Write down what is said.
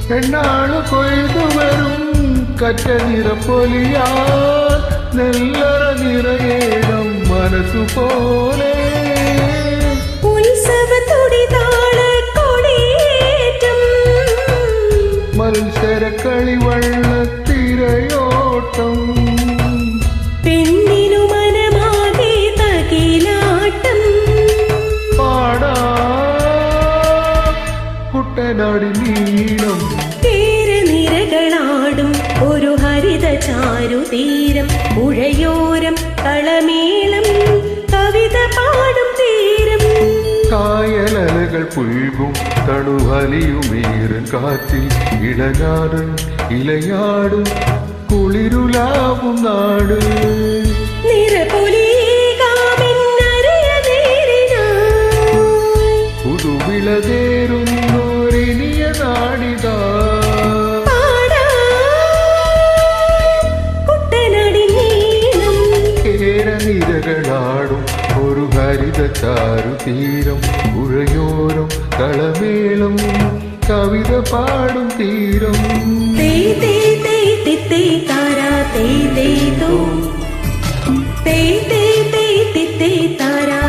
പെണ്ണാളു കൊയ്തു വരും കറ്റ നിറപ്പൊലിയാൽ നെല്ലറ നിറയേണം മനസ്സുപോലെ മത്സരക്കളി വള്ളത്തിരയോട്ടം പെണ്ണിനു മനമാകെ തകിലാട്ടം പാടാ കുട്ടനാടി നീളം നിരകളാടും ഒരു ഹരിത ചാരുതീരം പുഴയോരം കളമേളം കവിത പാടും തീരം കായലകൾ പുൽകും തണുവലിയുമേറും കാറ്റിൽ ഇടനാടും ഇലയാടും കുളിരുലാവും നാട് പുതുവിളതേറുന്നോരിനിയ നാടിതാ നിരകളാടും ഒരു ഹരിത ചാരുതീരം പുഴയോരം കളമേളം കവിത പാടും തീരം താരാ താരാ